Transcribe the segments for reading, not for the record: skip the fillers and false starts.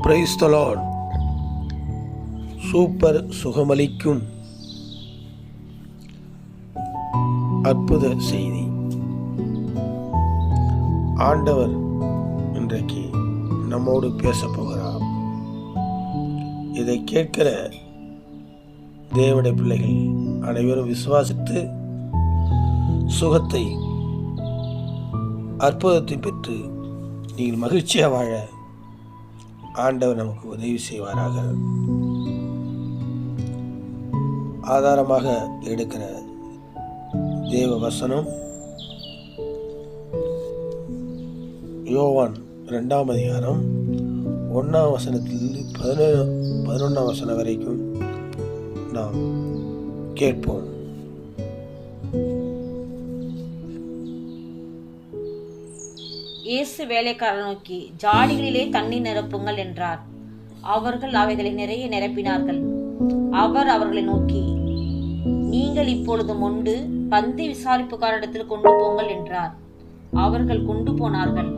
Praise the Lord. Super சுகமளிக்கும் அற்புத செய்தி. ஆண்டவர் இன்றைக்கு நம்மோடு பேச போகிறார். இதை கேட்கிற தேவனுடைய பிள்ளைகள் அனைவரும் விசுவாசித்து சுகத்தை அற்புதத்தை பெற்று நீங்கள் மகிழ்ச்சியாக வாழ ஆண்டவர் நமக்கு உதவி செய்வாராக. ஆதாரமாக எடுக்கிற தேவ வசனம் யோவான் 2ஆம் அதிகாரம் 1ஆம் வசனத்திலிருந்து 11ஆம் வசனம் வரைக்கும் நாம் கேட்போம். இயேசு வேலைக்காரர் நோக்கி, ஜாடிகளிலே தண்ணீர் நிரப்புங்கள் என்றார். அவர்கள் அவைகளை நிறைய நிரப்பினார்கள். அவர் அவர்களை நோக்கி, நீங்கள் இப்பொழுது மொண்டு பந்தி விசாரிப்புக்காரிடத்தில் கொண்டு போங்கள் என்றார். அவர்கள் கொண்டு போனார்கள்.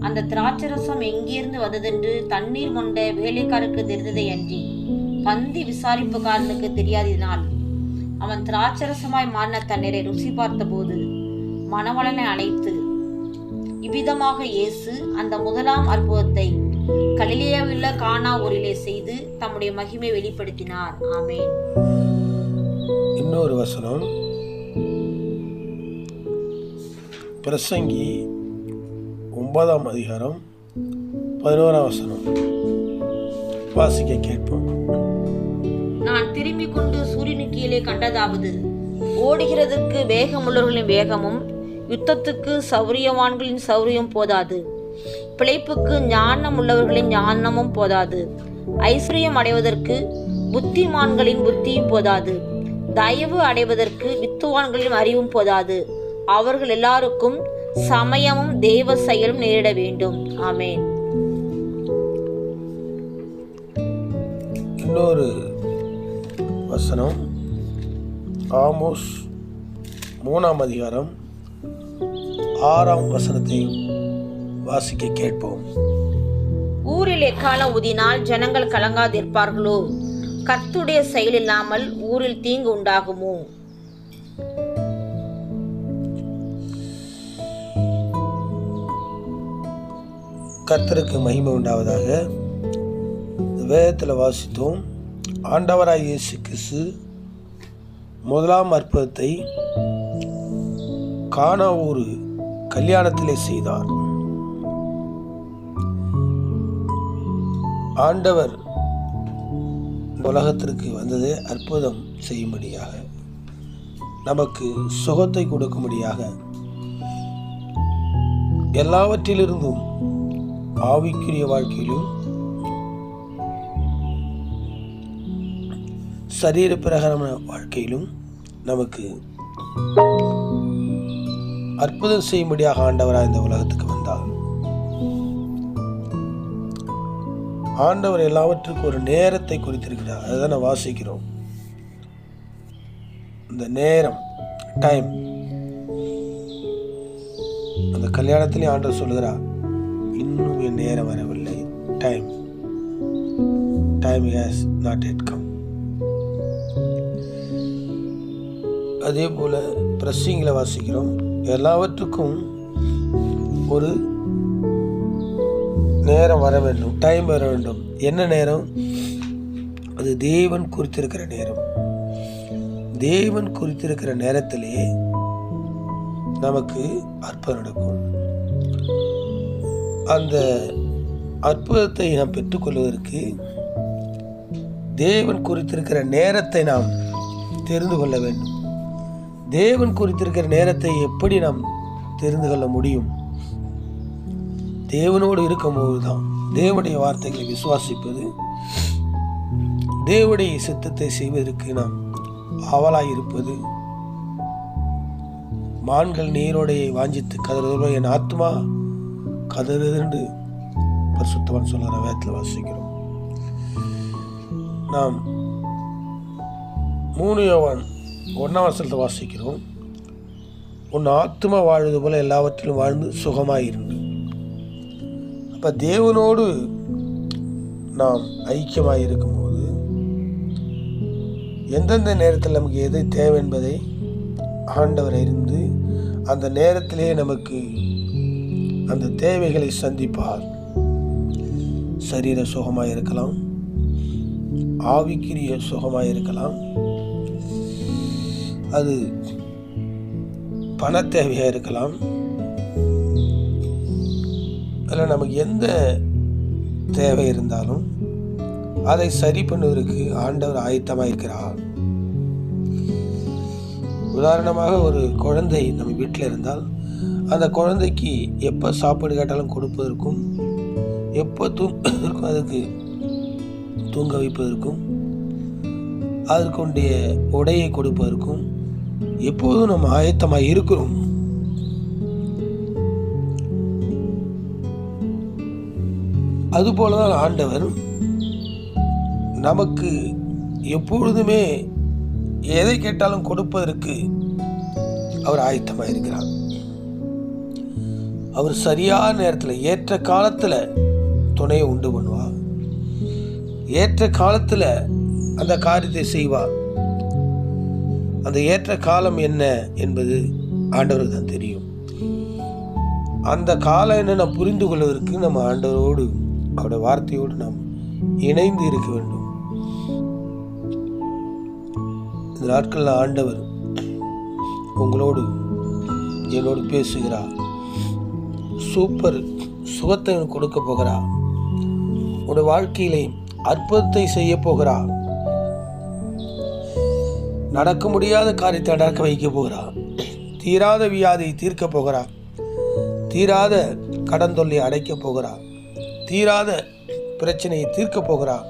அந்த திராட்சரசம் எங்கிருந்து வந்ததென்று தண்ணீர் கொண்ட வேலைக்காரருக்கு தெரிந்ததை அன்றி பந்தி விசாரிப்புக்காரனுக்கு தெரியாததினால் அவன் திராட்சரசமாய் மாறின தண்ணீரை ருசி பார்த்தபோது மணவாளனை அழைத்து, இவ்விதமாக இயேசு அந்த முதலாம் அற்புதத்தை கலிலேயாவிலுள்ள கானா ஊரிலே செய்து தம்முடைய மகிமை வெளிப்படுத்தினார். ஆமென். இன்னொரு வசனம் பிரசங்கி 9ஆம் அதிகாரம் 11ஆம் வசனம் வாசிக்க கேட்போம். நான் திரும்பிக் கொண்டு சூரியனுக்கு கீழே கண்டதாவது, ஓடுகிறதற்கு வேகமுள்ளவர்களின் வேகமும் யுத்தத்துக்கு சௌரியவான்களின் சௌரியம் போதாது, பிழைப்புக்கு ஞானம் உள்ளவர்களின் ஞானமும் போதாது, ஐஸ்வர்யம் அடைவதற்கு புத்திமான்களின் புத்தியும் போதாது, தயவு அடைவதற்கு வித்துவான்களின் அறிவும் போதாது, அவர்கள் எல்லாருக்கும் சமயமும் தேவ செயலும் நேரிட வேண்டும். ஆமென். இன்னொரு வசனம் ஆமோஸ் 3ஆம் அதிகாரம் 6ஆம் வசனத்தை வாசிக்க கேட்போம். ஊரில் எக்காலம் ஊதினால் ஜனங்கள் கலங்காதிருப்பார்களோ? கர்த்தருடைய செயல் இல்லாமல் ஊரில் தீங்கு உண்டாகுமோ? கர்த்தருக்கு மகிமை உண்டாவதாக. வேதத்தில் வாசித்தோம். ஆண்டவராய் இயேசு கிறிஸ்து முதலாம் அற்புதத்தை கானா ஊர் கல்யாணத்திலே செய்தார். ஆண்டவர் உலகத்திற்கு வந்தது அற்புதம் செய்யும்படியாக, நமக்கு சுகத்தை கொடுக்கும்படியாக, எல்லாவற்றிலிருந்தும் ஆவிக்குரிய வாழ்க்கையிலும் சரீர பிரகாரமான வாழ்க்கையிலும் நமக்கு அற்புதம் செய்யும்படியாக ஆண்டவராக இந்த உலகத்துக்கு வந்தார். ஆண்டவர் எல்லாவற்றுக்கும் ஒரு நேரத்தை குறித்திருக்கிறார். அதுதான் வாசிக்கிறோம். இந்த நேரம், டைம், அந்த கல்யாணத்திலே ஆண்டவர் சொல்லுகிறார், இன்னும் என் நேரம் வரவில்லை. Time has not yet come. அதே போல பிரசங்கில வாசிக்கிறோம், எல்லாவற்றுக்கும் ஒரு நேரம் வர வேண்டும், டைம் வர வேண்டும். என்ன நேரம்? அது தேவன் குறித்திருக்கிற நேரம். தேவன் குறித்திருக்கிற நேரத்திலே நமக்கு அற்புதம் நடக்கும். அந்த அற்புதத்தை நாம் பெற்றுக்கொள்வதற்கு தேவன் குறித்திருக்கிற நேரத்தை நாம் தெரிந்து கொள்ள வேண்டும். தேவன் குறித்திருக்கிற நேரத்தை எப்படி நாம் தெரிந்து கொள்ள முடியும்? தேவனோடு இருக்கும்போது தான். தேவனுடைய வார்த்தைகளை விசுவாசிப்பது, தேவனுடைய சித்தத்தை செய்வதற்கு நாம் ஆவலாயிருப்பது. மான்கள் நீரோடையை வாஞ்சித்து கதறுதலோ என் ஆத்மா கதறுது என்று பரிசுத்தவான் சொல்கிற வேதத்தில் வாசிக்கிறோம். நாம் 3 யோவான் 1ஆம் வசனத்தை வாசிக்கிறோம். உன் ஆத்மா வாழ்வது போல எல்லாவற்றிலும் வாழ்ந்து சுகமாயிருந்து. அப்போ தேவனோடு நாம் ஐக்கியமாக இருக்கும்போது எந்தெந்த நேரத்தில் நமக்கு எது தேவை என்பதை ஆண்டவர் அறிந்து அந்த நேரத்திலே நமக்கு அந்த தேவைகளை சந்திப்பார். சரீர சுகமாக இருக்கலாம், ஆவிக்குரிய சுகமாக இருக்கலாம், அது பண தேவையாக இருக்கலாம், அதில் நமக்கு எந்த தேவை இருந்தாலும் அதை சரி பண்ணுவதற்கு ஆண்டவர் ஆயத்தமாக இருக்கிறார். உதாரணமாக ஒரு குழந்தை நம்ம வீட்டில் இருந்தால் அந்த குழந்தைக்கு எப்போ சாப்பாடு கேட்டாலும் கொடுப்பதற்கும், எப்போ தூங்குவதற்கும், அதுக்கு தூங்க வைப்பதற்கும், அதற்குடைய உடையை கொடுப்பதற்கும் எப்போதும் நம்ம ஆயத்தமாக இருக்கிறோம். அதுபோலதான் ஆண்டவர் நமக்கு எப்பொழுதுமே எதை கேட்டாலும் கொடுப்பதற்கு அவர் ஆயத்தமாக இருக்கிறார். அவர் சரியான நேரத்தில் ஏற்ற காலத்தில் துணையை உண்டு பண்ணுவார். ஏற்ற காலத்தில் அந்த காரியத்தை செய்வார். அந்த ஏற்ற காலம் என்ன என்பது ஆண்டவருக்கு தான் தெரியும். அந்த காலம் என்ன நாம் புரிந்து கொள்வதற்கு நம்ம ஆண்டவரோடு, அவருடைய வார்த்தையோடு நாம் இணைந்து இருக்க வேண்டும். இந்த நாட்களில் ஆண்டவர் உங்களோடு என்னோடு பேசுகிறார். சூப்பர் சுகத்தை கொடுக்க போகிறார். உங்களுடைய வாழ்க்கையிலே அற்புதத்தை செய்ய போகிறார். நடக்க முடியாத காரியத்தை நடக்க வைக்க போகிறார். தீராத வியாதியை தீர்க்க போகிறார். தீராத கடன் தொல்லை அடைக்க போகிறார். தீராத பிரச்சனையை தீர்க்க போகிறார்.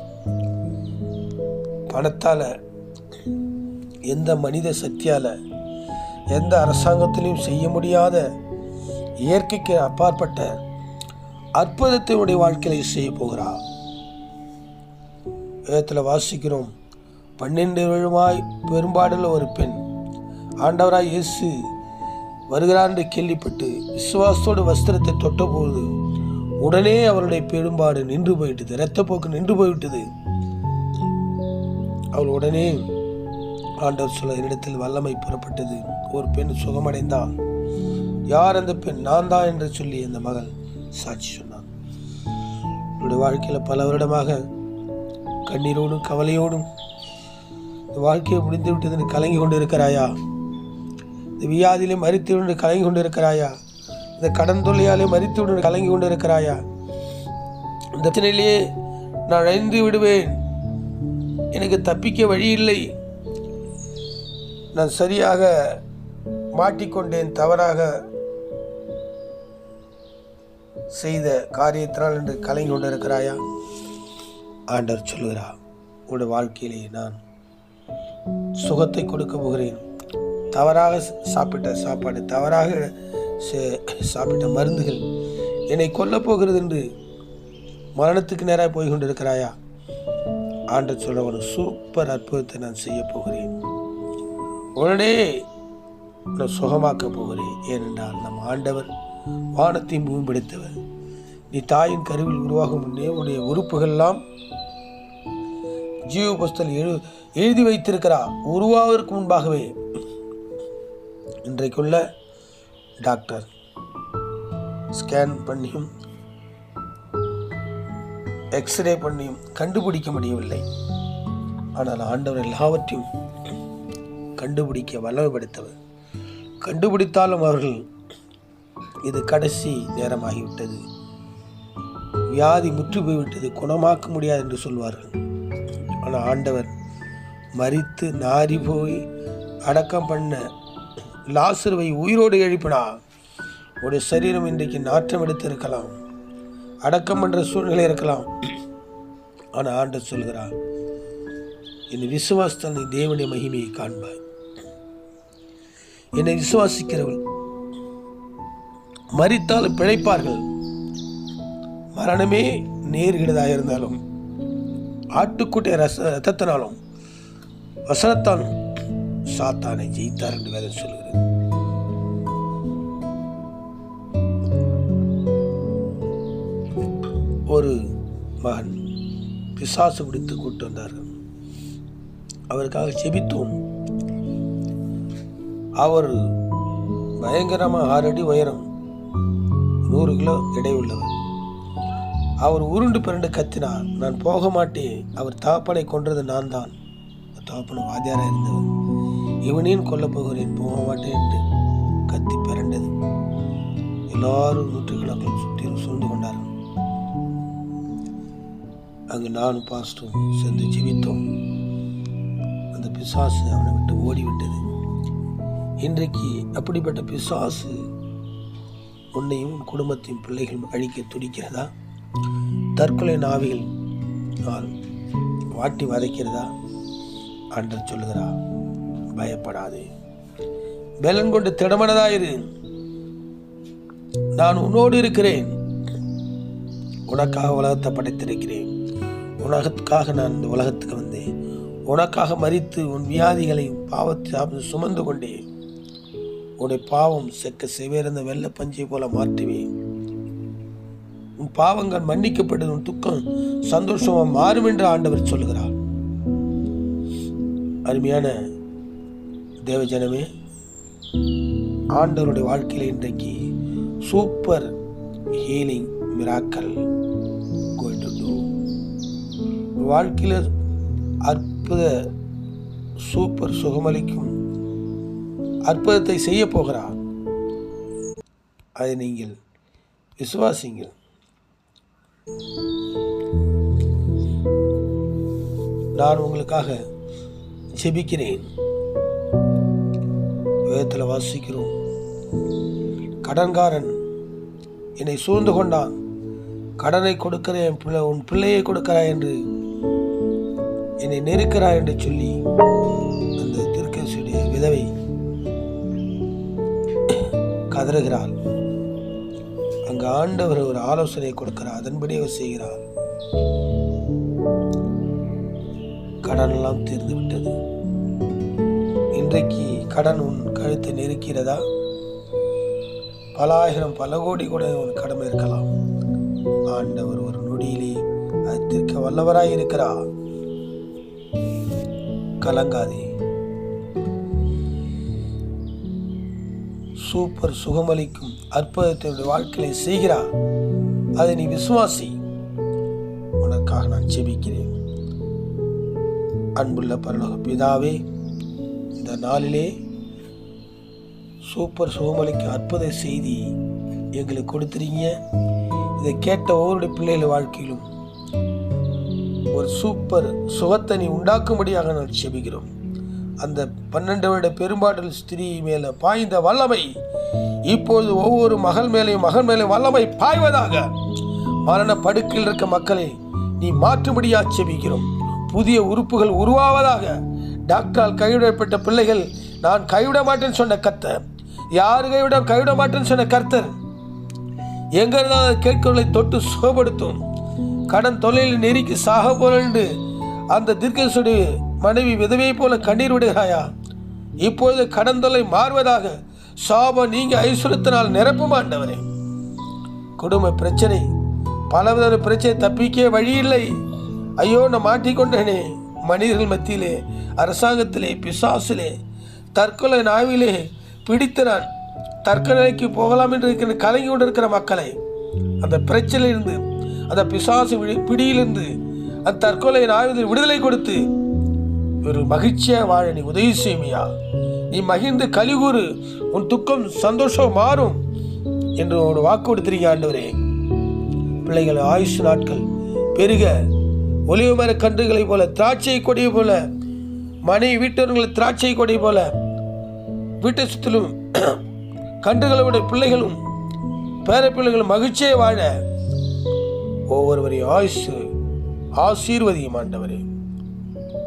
பணத்தால், எந்த மனித சக்தியால், எந்த அரசாங்கத்திலையும் செய்ய முடியாத இயற்கைக்கு அப்பாற்பட்ட அற்புதத்தை உடைய வாழ்க்கையை செய்ய போகிறார். வேதத்தில் வாசிக்கிறோம், 12 வருடமாய் பெரும்பாடுள்ள ஒரு பெண் ஆண்டவராய் இயேசு வருகிறார் என்று கேள்விப்பட்டு விசுவாசத்தோடு வஸ்திரத்தை தொட்டபோது உடனே அவருடைய பெரும்பாடு நின்று போயிட்டது. இரத்தப்போக்கு நின்று போய்விட்டது. அவள் உடனே ஆண்டவர் சொல்ல, என்னிடத்தில் வல்லமை புறப்பட்டது. ஒரு பெண் சுகமடைந்தாள். யார் அந்த பெண்? நான் தான் என்று சொல்லி அந்த மகள் சாட்சி சொன்னான். என்னுடைய வாழ்க்கையில் பல வருடமாக கண்ணீரோடும் கவலையோடும் இந்த வாழ்க்கையை முடிந்து விட்டது என்று கலங்கி கொண்டு இருக்கிறாயா? இந்த வியாதியிலே மரித்து விட்டு கலங்கி கொண்டு இருக்கிறாயா? இந்த கடன் தொல்லையாலே மரித்து விட்டு கலங்கி கொண்டு இருக்கிறாயா? இந்த பிரச்சனையிலேயே நான் அழிந்து விடுவேன், எனக்கு தப்பிக்க வழி இல்லை, நான் சரியாக மாட்டிக்கொண்டேன், தவறாக செய்த காரியத்தினால் என்று கலங்கி கொண்டு இருக்கிறாயா? ஆண்டவர் சொல்லுகிறார், உங்களுடைய வாழ்க்கையிலே நான் சுகத்தை கொடுக்க போகிறேன். தவறாக சாப்பிட்ட சாப்பாடு, தவறாக சாப்பிட்ட மருந்துகள் என்னை கொல்லப் போகிறது என்று மரணத்துக்கு நேராக போய் கொண்டிருக்கிறாயா? ஆண்டவர் சொல்ல, ஒரு சூப்பர் அற்புதத்தை நான் செய்ய போகிறேன், உடனே நான் சுகமாக்க போகிறேன். ஏனென்றால் நம் ஆண்டவர் வானத்தையும் பூமி படைத்தவர். நீ தாயின் கருவில் உருவாகும் முன்னே உன்னுடைய உறுப்புகள்லாம் ஜீவ புஸ்தகத்தில் எழுதி வைத்திருக்கிறார். உருவாவதற்கு முன்பாகவே இன்றைக்குள்ள டாக்டர் ஸ்கேன் பண்ணியும் எக்ஸ்ரே பண்ணியும் கண்டுபிடிக்க முடியவில்லை. ஆனால் ஆண்டவர் எல்லாவற்றையும் கண்டுபிடிக்க வல்லமை படைத்தவர். கண்டுபிடித்தாலும் அவர்கள் இது கடைசி நேரமாகிவிட்டது, வியாதி முற்று போய்விட்டது, குணமாக்க முடியாது என்று சொல்வார்கள். ஆனால் ஆண்டவர் மரித்து நாரி போய் அடக்கம் பண்ண லாசருவை உயிரோடு எழுப்பினார். உடைய சரீரம் இன்றைக்கு நாற்றம் எடுத்து இருக்கலாம், அடக்கம் பண்ணுற சூழ்நிலை இருக்கலாம். ஆனால் ஆண்டவர் சொல்கிறார், என்னை விசுவாசத்தால் நீ தேவனுடைய மகிமையை காண்பாய். என்னை விசுவாசிக்கிறவள் மரித்தால் பிழைப்பார்கள். மரணமே நேர்கிறதாக இருந்தாலும், ஆட்டுக்குட்டிய ரத்தத்தினாலும் வசனத்தாலும் சாத்தானை ஜெயித்தார் என்று வேதம் சொல்கிறது. ஒரு மகன் பிசாசு பிடித்து கூட்டு வந்தார்கள். அவருக்காக ஜெபித்தோம். அவர் பயங்கரமாக 6 அடி உயரம், 100 கிலோ எடை உள்ளவர். அவர் உருண்டு பிறண்டு கத்தினார், நான் போக மாட்டேன், அவர் தகப்பனை கொன்றது நான் தான். தகப்பன வாத்தியாராக இருந்தவர். இவனையும் கொல்ல போகிறேன், போக மாட்டேன் என்று கத்தி பிறண்டது. எல்லாரும் நூற்றுக்கணக்கில் சுற்றி சூழ்ந்து கொண்டார்கள். அங்கு நானும் பாஸ்டும் சேர்ந்து ஜெபித்தோம். அந்த பிசாசு அவனை விட்டு ஓடிவிட்டது. இன்றைக்கு அப்படிப்பட்ட பிசாசு உன்னையும் உன் குடும்பத்தையும் பிள்ளைகளும் அழிக்க துடிக்கிறதா? தற்கொலை நாவிகள் வாட்டி வதைக்கிறதா? ஆண்டவர் சொல்லுகிறா, பயப்படாதே, பலன் கொண்டு திடமனதாயிரு, நான் உன்னோடு இருக்கிறேன், உனக்காக உலகத்தை படைத்திருக்கிறேன், உனக்காக நான் இந்த உலகத்துக்கு வந்தேன், உனக்காக மரித்து உன் வியாதிகளை பாவத்தை சுமந்து கொண்டேன், உன்னை பாவம் செக்க செவேர்ந்த வெள்ள பஞ்சை போல மாற்றுவேன், உன் பாவங்கள் மன்னிக்கப்பட்டது, உன் துக்கம் சந்தோஷமா மாறும் என்று ஆண்டவர் சொல்லுகிறார். அருமையான தேவஜனமே, ஆண்டவருடைய வாழ்க்கையில் இன்றைக்கு super healing miracle going to to. வாழ்க்கையில் அற்புத சூப்பர் சுகமளிக்கும் அற்புதத்தை செய்ய போகிறார். அதை நீங்கள் விசுவாசிங்கள். நான் உங்களுக்காக ஜெபிக்கிறேன். வேதத்தில் வாசிக்கிறோம், கடன்காரன் என்னை சூழ்ந்து கொண்டான், கடனை கொடுக்கிறேன், உன் பிள்ளையை கொடுக்கிறாய் என்று என்னை நெருக்கிறாய் என்று சொல்லி அந்த தீர்க்கதரிசியுடைய விதவை கதறுகிறாள். அங்கு ஆண்டவர் ஒரு ஆலோசனை கொடுக்கிறார், அதன்படி அவர் செய்கிறார். கடனெல்லாம் தீர்ந்து விட்டது. இன்றைக்கு கடன் உன் கழுத்தை நெருக்கிறதா? பல ஆயிரம் பல கோடி கூட உன் கடமை இருக்கலாம். ஆண்டவர் ஒரு நொடியிலே அதை தீர்க்க வல்லவராய் இருக்கிறார். கலங்காதே. சூப்பர் சுகமளிக்கும் அற்புதத்தினுடைய வாழ்க்கையை செய்கிறார். அதை நீ விசுவாசி. உனக்காக நான் ஜெபிக்கிறேன். அன்புள்ள பரலோக பிதாவே, இந்த நாளிலே சூப்பர் சுகமளிக்கும் அற்புத செய்தி எங்களுக்கு கொடுத்துறீங்க. இதை கேட்ட ஒவ்வொருடைய பிள்ளைகள் வாழ்க்கையிலும் ஒரு சூப்பர் சுகத்தை நீ உண்டாக்கும்படியாக நான் ஜெபிக்கிறோம். அந்த 12 வருட பெரும்பாடல் ஸ்திரீ மேல பாய்ந்த வல்லமை இப்பொழுது ஒவ்வொரு மகள் மேலேயும் மகன் மேலேயும் வல்லமை பாய்வதாக. மரண படுக்கையில் இருக்க மக்களை நீ மாற்றும்படியா ஜெபிக்கிறோம். புதிய உறுப்புகள் உருவாவதாக. டாக்டரால் கைவிடப்பட்ட பிள்ளைகள் நான் கைவிட மாட்டேன்னு சொன்ன கர்த்தர், யாரு கைவிட மாட்டேன்னு சொன்ன கர்த்தர் எங்க இருந்தால் கேட்கவில்லை தொட்டு சுகப்படுத்தும். கடன் தொழிலில் நெருக்கி சாக போல என்று அந்த தீர்க்கதரிசியுடைய மனைவி விதவையை போல கண்ணீர் விடுகிறாயா? இப்பொழுது கடன் தொல்லை மாறுவதாக. சாபம் நீங்க ஐஸ்வரத்தினால் நிரப்பும் ஆண்டவரே. குடும்ப பிரச்சனை, பலவித பிரச்சனை, தப்பிக்க வழி இல்லை. ஐயோ, நான் மாட்டிக்கொண்டேனே. மனிதர்கள் மத்தியிலே, அரசாங்கத்திலே, பிசாசிலே, தற்கொலை நாவிலே பிடித்து நான் தற்கொலைக்கு போகலாம் என்று கலங்கி கொண்டிருக்கிற மக்களை அந்த பிரச்சனையிலிருந்து, அந்த பிசாசு பிடியிலிருந்து, அந்த தற்கொலை நாவிலிருந்து விடுதலை கொடுத்து ஒரு மகிழ்ச்சியாக வாழ நீ உதவி செய்யுமையா. நீ மகிழ்ந்து கலிகூறு, உன் துக்கம் சந்தோஷம் மாறும் என்று ஒரு வாக்கு கொடுத்திருக்க ஆண்டவரே. பிள்ளைகள் ஆயுஷ் நாட்கள் பெருக, ஒலிவு மர கன்றுகளை போல, திராட்சை கொடியை போல, மனைவி வீட்டவர்கள் திராட்சை கொடி போல, வீட்டை சுற்றிலும் கன்றுகளுடைய பிள்ளைகளும் பேர பிள்ளைகளும் மகிழ்ச்சியை வாழ ஒவ்வொருவரையும் ஆயுஷ் ஆசீர்வதியும் ஆண்டவரே.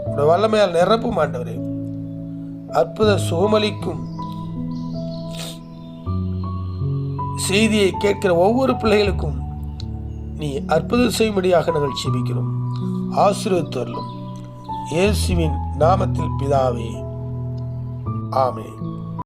உடைய வல்லமையால் நிரப்பும் ஆண்டவரே. அற்புத சுகமளிக்கும் செய்தியை கேட்கிற ஒவ்வொரு பிள்ளைகளுக்கும் நீ அற்புதம் செய்யும்படியாக நாங்கள் ஜெபிக்கிறோம். ஆசீர்வதித்து அருளும். இயேசுவின் நாமத்தில் பிதாவே, ஆமென்.